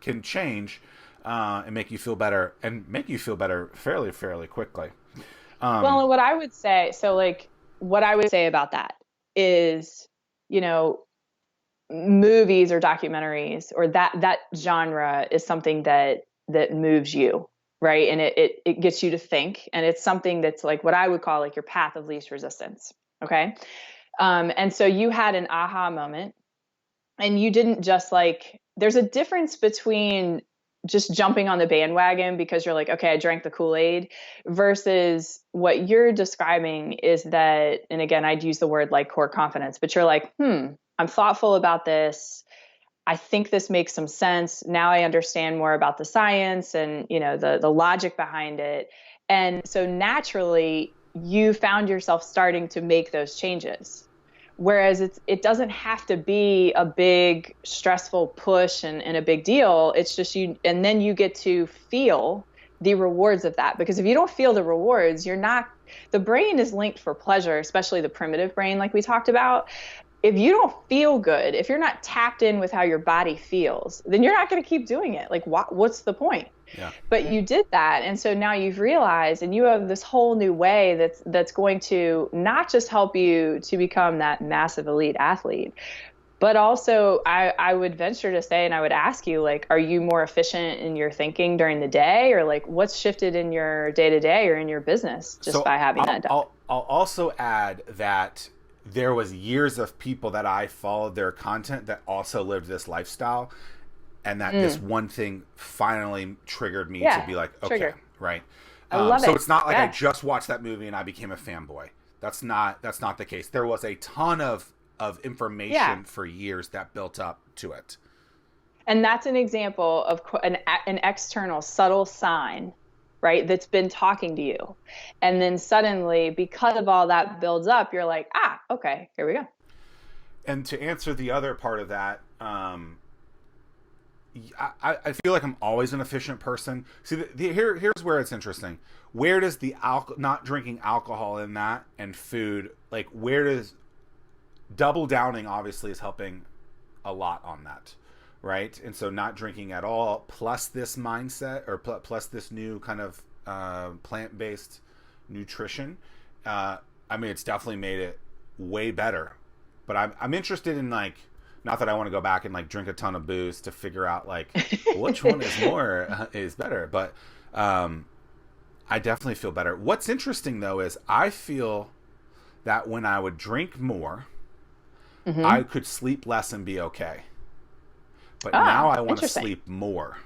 can change and make you feel better, fairly quickly. Well, what I would say, about that is, movies or documentaries or that genre is something that moves you, right? And it gets you to think, and it's something that's what I would call your path of least resistance. Okay. And so you had an aha moment, and you didn't just there's a difference between just jumping on the bandwagon because you're like, okay, I drank the Kool-Aid, versus what you're describing is that, and again, I'd use the word core confidence, but you're like, I'm thoughtful about this. I think this makes some sense. Now I understand more about the science and, the logic behind it. And so naturally you found yourself starting to make those changes. Whereas it doesn't have to be a big stressful push and a big deal. It's just and then you get to feel the rewards of that. Because if you don't feel the rewards, the brain is linked for pleasure, especially the primitive brain, like we talked about. If you don't feel good, if you're not tapped in with how your body feels, then you're not going to keep doing it. What's the point? Yeah. But you did that. And so now you've realized, and you have this whole new way that's going to not just help you to become that massive elite athlete, but also I would venture to say, and I would ask you, are you more efficient in your thinking during the day, or what's shifted in your day to day or in your business just by having that done? I'll also add that there was years of people that I followed their content that also lived this lifestyle, and that this one thing finally triggered me to be like, okay, right. I love so it. It's not like I just watched that movie and I became a fanboy. That's not the case. There was a ton of information for years that built up to it. And that's an example of an external subtle sign, right, that's been talking to you. And then suddenly, because of all that builds up, you're like, okay, here we go. And to answer the other part of that, I feel like I'm always an efficient person. See, here's where it's interesting. Where does the not drinking alcohol in that and food, where does double downing obviously is helping a lot on that, right? And so not drinking at all, plus this mindset, or plus this new kind of plant-based nutrition. It's definitely made it way better. But I'm interested in Not that I want to go back and like drink a ton of booze to figure out like which one is more is better, but I definitely feel better. What's interesting though is I feel that when I would drink more, I could sleep less and be okay. But now Ah, I want to interesting. sleep more,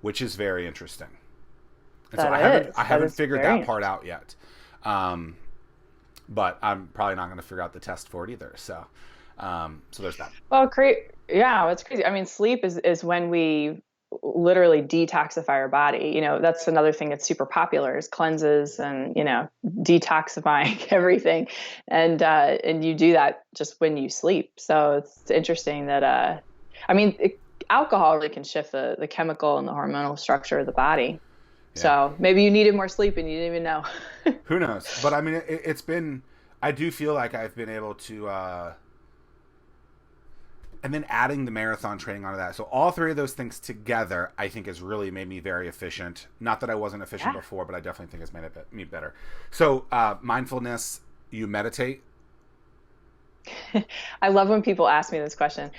which is very interesting. And so That is. I That haven't is figured very that part interesting. out yet. Um, but I'm probably not going to figure out the test for it either. So so there's that. Well, yeah, it's crazy. I mean, sleep is when we literally detoxify our body. That's another thing that's super popular is cleanses and, detoxifying everything. And you do that just when you sleep. So it's interesting that I mean, alcohol really can shift the chemical and the hormonal structure of the body. Yeah. So maybe you needed more sleep and you didn't even know. Who knows? But I mean, it's been. I do feel like I've been able to. And then adding the marathon training onto that. So all three of those things together, I think, has really made me very efficient. Not that I wasn't efficient Yeah. before, but I definitely think it's made me better. So mindfulness, you meditate. I love when people ask me this question.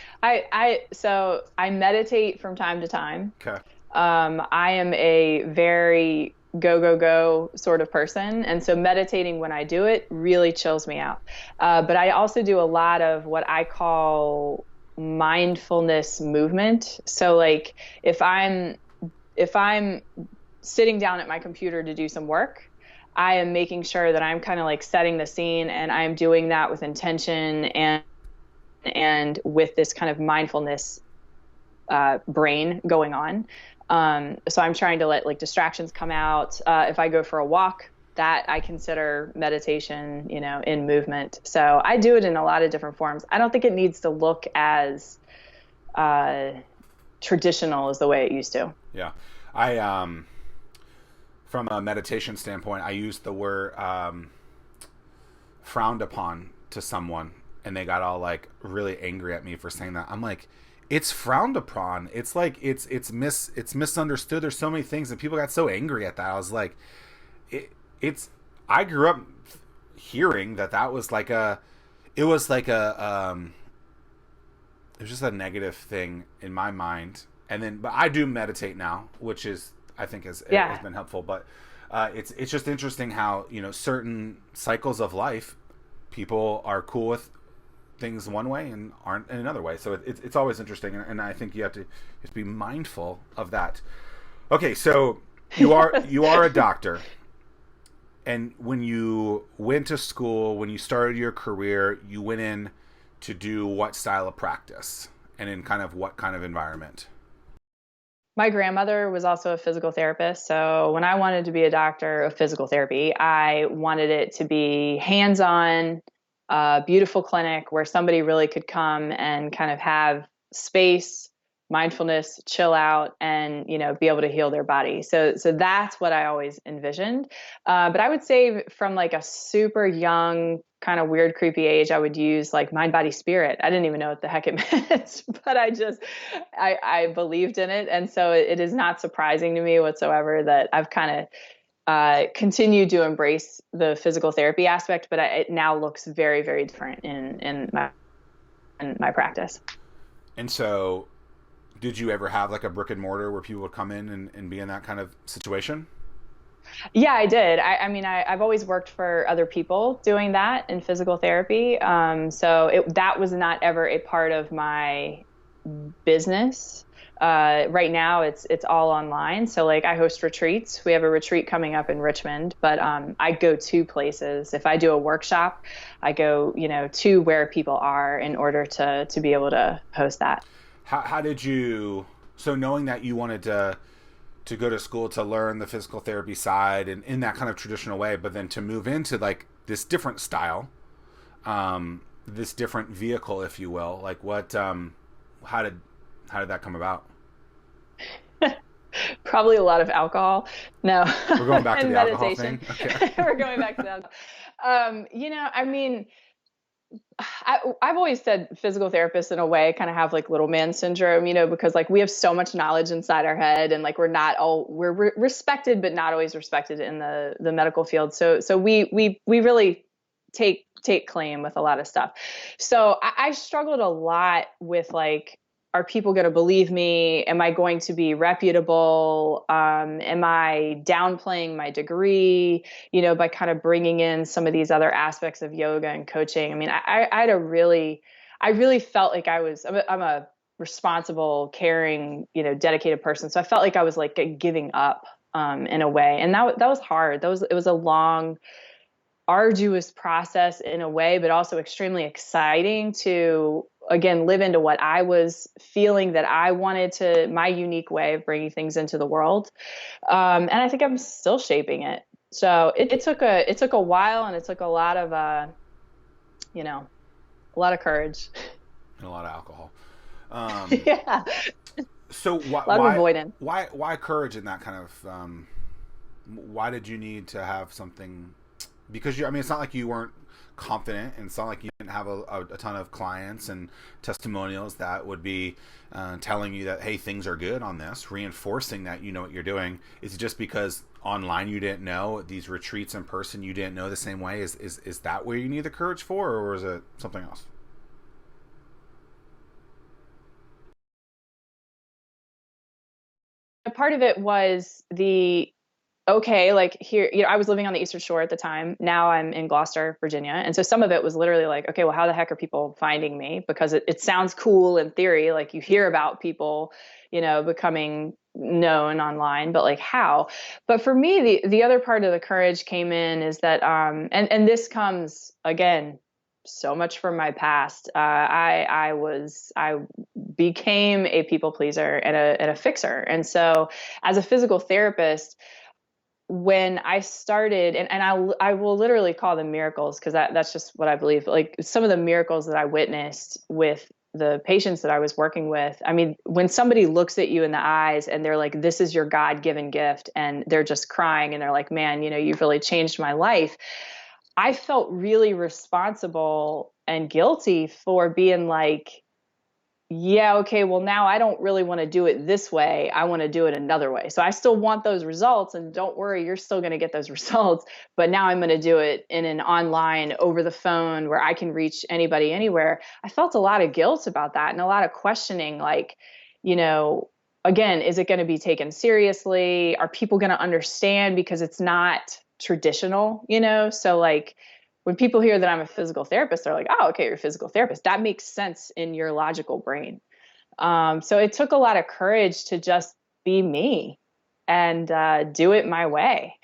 So I meditate from time to time. Okay. I am a very go, go, go sort of person. And so meditating when I do it really chills me out. But I also do a lot of what I call mindfulness movement. So like if I'm sitting down at my computer to do some work, I am making sure that I'm kind of like setting the scene and I'm doing that with intention and with this kind of mindfulness brain going on. So I'm trying to let like distractions come out. If I go for a walk, that I consider meditation, in movement. So I do it in a lot of different forms. I don't think it needs to look as uh, traditional as the way it used to. Yeah. I from a meditation standpoint, I use the word frowned upon to someone, and they got all like really angry at me for saying that. I'm like, it's frowned upon. It's like it's misunderstood. There's so many things, and people got so angry at that. I was like, it's. I grew up hearing that was like a, it was like it was just a negative thing in my mind. And then, but I do meditate now, which is I think has Yeah. been helpful. But it's just interesting how certain cycles of life, people are cool with things one way and aren't in another way. So it's always interesting, and I think you have to just be mindful of that. Okay, so you are a doctor, and when you went to school, when you started your career, you went in to do what style of practice, and in kind of what kind of environment? My grandmother was also a physical therapist. So when I wanted to be a doctor of physical therapy, I wanted it to be hands on, beautiful clinic where somebody really could come and kind of have space, mindfulness, chill out, and be able to heal their body. So that's what I always envisioned. But I would say from like a super young, kind of weird, creepy age, I would use like mind, body, spirit. I didn't even know what the heck it meant, but I believed in it. And so it is not surprising to me whatsoever that I've kind of continued to embrace the physical therapy aspect, but it now looks very, very different in my practice. And so, did you ever have like a brick and mortar where people would come in and be in that kind of situation? Yeah, I did. I mean, I've always worked for other people doing that in physical therapy. So that was not ever a part of my business. Right now, it's all online. So like I host retreats. We have a retreat coming up in Richmond, but I go to places. If I do a workshop, I go to where people are in order to be able to host that. How did you? So knowing that you wanted to go to school to learn the physical therapy side and in that kind of traditional way, but then to move into like this different style, this different vehicle, if you will, like how did that come about? Probably a lot of alcohol. No, We're going back to and the alcohol meditation. thing. Okay. We're going back to the alcohol. I mean, I've always said physical therapists in a way kind of have like little man syndrome, because like we have so much knowledge inside our head and like we're respected, but not always respected in the medical field. So we really take claim with a lot of stuff. So I struggled a lot with like, are people going to believe me? Am I going to be reputable? Am I downplaying my degree, by kind of bringing in some of these other aspects of yoga and coaching? I mean, I really felt like I'm a responsible, caring, dedicated person. So I felt like I was like giving up, in a way. And that was hard. It was a long, arduous process in a way, but also extremely exciting to, again, live into what I was feeling that I wanted to, my unique way of bringing things into the world. And I think I'm still shaping it. So it took a while, and it took a lot of, a lot of courage. And a lot of alcohol. Yeah. So A lot of avoidance. why courage in that kind of? Why did you need to have something? Because I mean, it's not like you weren't confident, and it's not like you didn't have a ton of clients and testimonials that would be telling you that, hey, things are good on this, reinforcing that you know what you're doing. Is it just because online you didn't know, these retreats in person you didn't know the same way? Is that where you need the courage for, or is it something else? Part of it was okay, like here, I was living on the Eastern Shore at the time. Now I'm in Gloucester, Virginia. And so some of it was literally like, okay, well, how the heck are people finding me? Because it sounds cool in theory, like you hear about people, becoming known online, but like how? But for me, the other part of the courage came in is that, and this comes again, so much from my past. I became a people pleaser and a fixer. And so as a physical therapist, when I started, and I will literally call them miracles, because that's just what I believe. Like some of the miracles that I witnessed with the patients that I was working with. I mean, when somebody looks at you in the eyes and they're like, this is your God-given gift, and they're just crying and they're like, man, you've really changed my life. I felt really responsible and guilty for being like, yeah, okay, well, now I don't really want to do it this way. I want to do it another way. So I still want those results, and don't worry, you're still going to get those results. But now I'm going to do it in an online, over the phone, where I can reach anybody anywhere. I felt a lot of guilt about that, and a lot of questioning, like, again, is it going to be taken seriously? Are people going to understand? Because it's not traditional, So like, when people hear that I'm a physical therapist, they're like, oh, okay, you're a physical therapist. That makes sense in your logical brain. So it took a lot of courage to just be me and do it my way.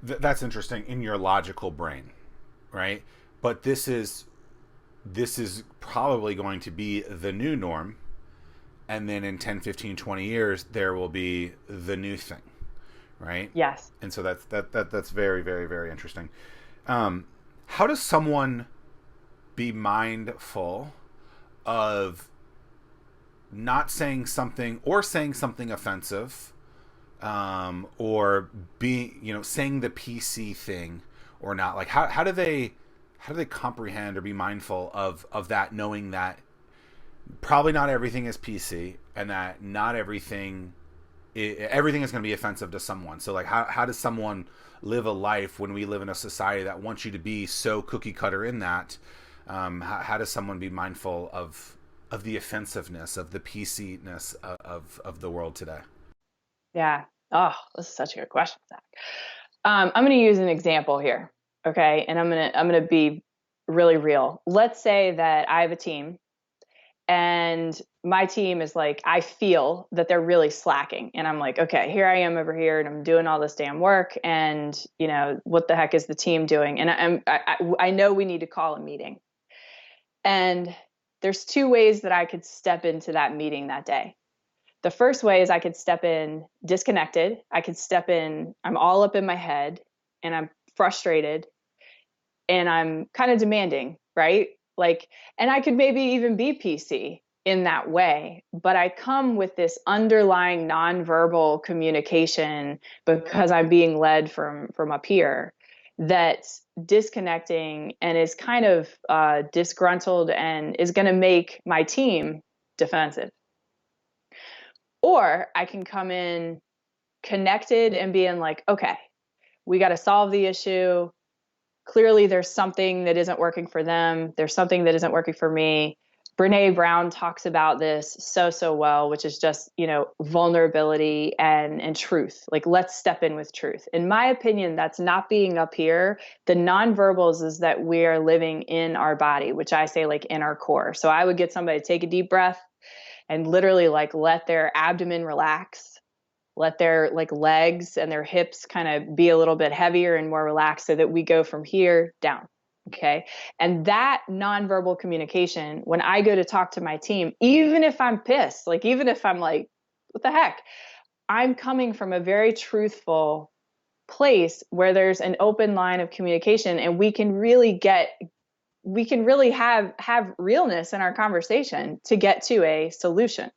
That's interesting, in your logical brain, right? But this is probably going to be the new norm, and then in 10, 15, 20 years there will be the new thing, right? Yes. And so that's very, very, very interesting. How does someone be mindful of not saying something, or saying something offensive, or being, saying the PC thing or not? Like how do they comprehend or be mindful of that, knowing that probably not everything is PC, and that not everything is going to be offensive to someone? So like how does someone live a life when we live in a society that wants you to be so cookie cutter in that? How does someone be mindful of the offensiveness, of the PC-ness of the world today? Yeah. Oh, this is such a good question, Zach. I'm going to use an example here. Okay. And I'm going to be really real. Let's say that I have a team, and my team is like, I feel that they're really slacking. And I'm like, okay, here I am over here, and I'm doing all this damn work. And, what the heck is the team doing? And I know we need to call a meeting. And there's two ways that I could step into that meeting that day. The first way is I could step in disconnected. I could step in, I'm all up in my head, and I'm frustrated, and I'm kind of demanding, right? Like, and I could maybe even be PC in that way, but I come with this underlying nonverbal communication, because I'm being led from up here, that's disconnecting and is kind of disgruntled, and is going to make my team defensive. Or I can come in connected and being like, okay, we got to solve the issue, clearly there's something that isn't working for them. There's something that isn't working for me. Brene Brown talks about this so well, which is just, vulnerability and truth. Like, let's step in with truth. In my opinion, that's not being up here. The nonverbals is that we are living in our body, which I say like in our core. So I would get somebody to take a deep breath and literally like let their abdomen relax, let their like legs and their hips kind of be a little bit heavier and more relaxed so that we go from here down. Okay. And that nonverbal communication, when I go to talk to my team, even if I'm pissed, like even if I'm like, what the heck, I'm coming from a very truthful place where there's an open line of communication, and we can really have realness in our conversation to get to a solution.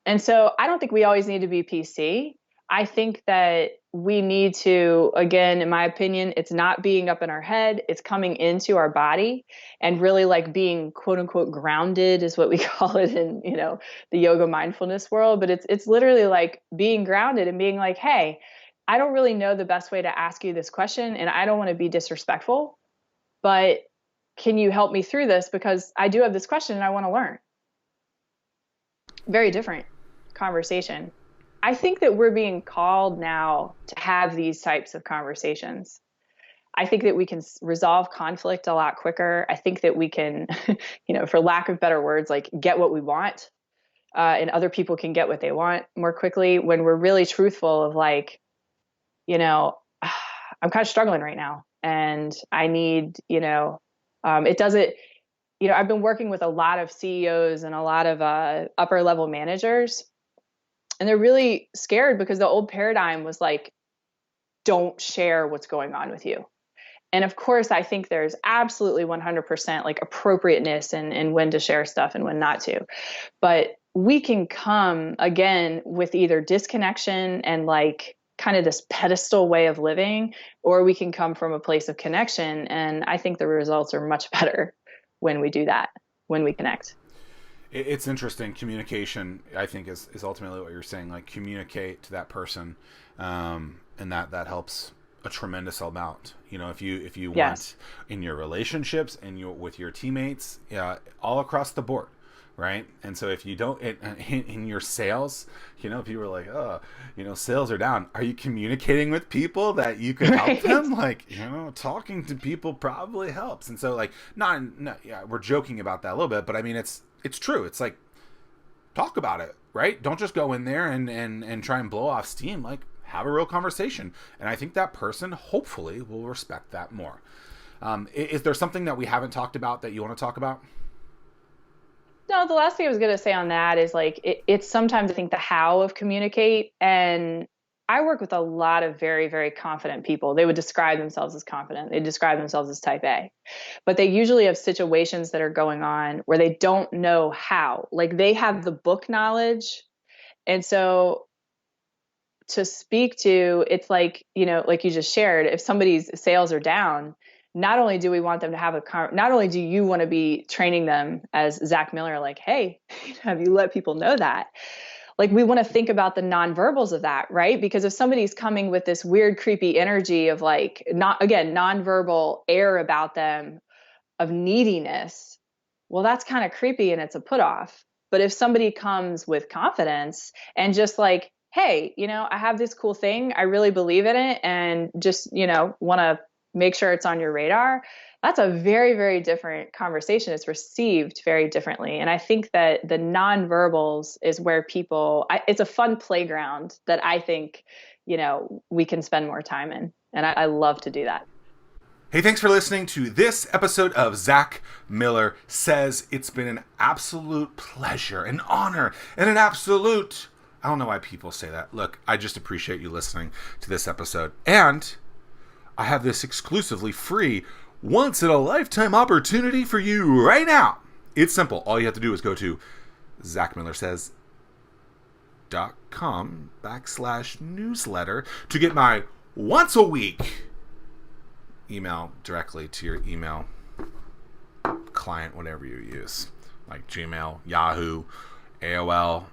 And so I don't think we always need to be PC. I think that we need to, again, in my opinion, it's not being up in our head, it's coming into our body and really like being quote unquote grounded is what we call it in, the yoga mindfulness world. But it's literally like being grounded and being like, hey, I don't really know the best way to ask you this question, and I don't want to be disrespectful, but can you help me through this? Because I do have this question and I want to learn. Very different conversation. I think that we're being called now to have these types of conversations. I think that we can resolve conflict a lot quicker. I think that we can, for lack of better words, like get what we want, and other people can get what they want more quickly when we're really truthful of like, I'm kind of struggling right now and I need, it doesn't, I've been working with a lot of CEOs and a lot of upper level managers, and they're really scared because the old paradigm was like, don't share what's going on with you. And of course, I think there's absolutely 100% like appropriateness in when to share stuff and when not to. But we can come again with either disconnection and like kind of this pedestal way of living, or we can come from a place of connection. And I think the results are much better when we do that, when we connect. It's interesting. Communication, I think, is ultimately what you're saying. Like, communicate to that person, and that helps a tremendous amount. If you Yes. want in your relationships and with your teammates, all across the board, right? And so if you don't in your sales, people are like, oh, sales are down. Are you communicating with people that you can help them? Like, talking to people probably helps. And so like, we're joking about that a little bit, but I mean, it's true. It's like, talk about it, right? Don't just go in there and try and blow off steam. Like, have a real conversation. And I think that person hopefully will respect that more. Is there something that we haven't talked about that you want to talk about? No, the last thing I was going to say on that is like, it's sometimes I think the how of communicate. And I work with a lot of very, very confident people. They would describe themselves as confident. They describe themselves as type A, but they usually have situations that are going on where they don't know how. Like, they have the book knowledge. And so to speak to, it's like, like you just shared, if somebody's sales are down, not only do we want them to have not only do you want to be training them as Zack Miller, like, hey, have you let people know that? Like, we want to think about the nonverbals of that, right? Because if somebody's coming with this weird, creepy energy of like, nonverbal air about them of neediness, well, that's kind of creepy and it's a put off. But if somebody comes with confidence and just like, hey, I have this cool thing, I really believe in it, and just, want to make sure it's on your radar, that's a very, very different conversation. It's received very differently. And I think that the nonverbals is where it's a fun playground that I think, we can spend more time in. And I love to do that. Hey, thanks for listening to this episode of Zack Miller Says. It's been an absolute pleasure, an honor, and an absolute... I don't know why people say that. Look, I just appreciate you listening to this episode. And I have this exclusively free, once-in-a-lifetime opportunity for you right now. It's simple. All you have to do is go to zackmillersays.com/newsletter to get my once-a-week email directly to your email client, whatever you use, like Gmail, Yahoo, AOL,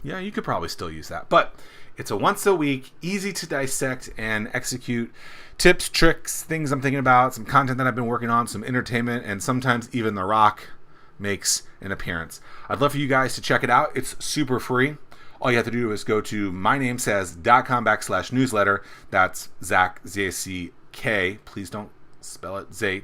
Yeah, you could probably still use that. But it's a once a week, easy to dissect and execute tips, tricks, things I'm thinking about, some content that I've been working on, some entertainment, and sometimes even The Rock makes an appearance. I'd love for you guys to check it out. It's super free. All you have to do is go to mynamesays.com/newsletter. That's Zack, Z-A-C-K. Please don't spell it Zach.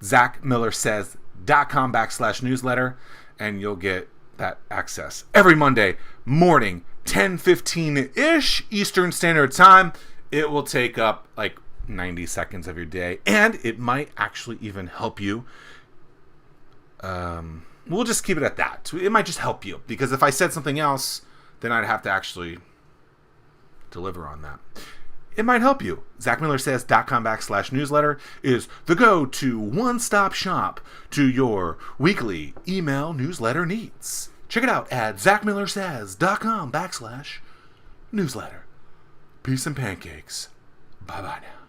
ZackMillerSays.com/newsletter, and you'll get that access every Monday morning, 10:15-ish Eastern Standard Time. It will take up like 90 seconds of your day, and it might actually even help you. We'll just keep it at that. It might just help you, because if I said something else, then I'd have to actually deliver on that. It might help you. ZackMillerSays.com/newsletter is the go-to one-stop shop to your weekly email newsletter needs. Check it out at ZackMillerSays.com/newsletter. Peace and pancakes. Bye-bye now.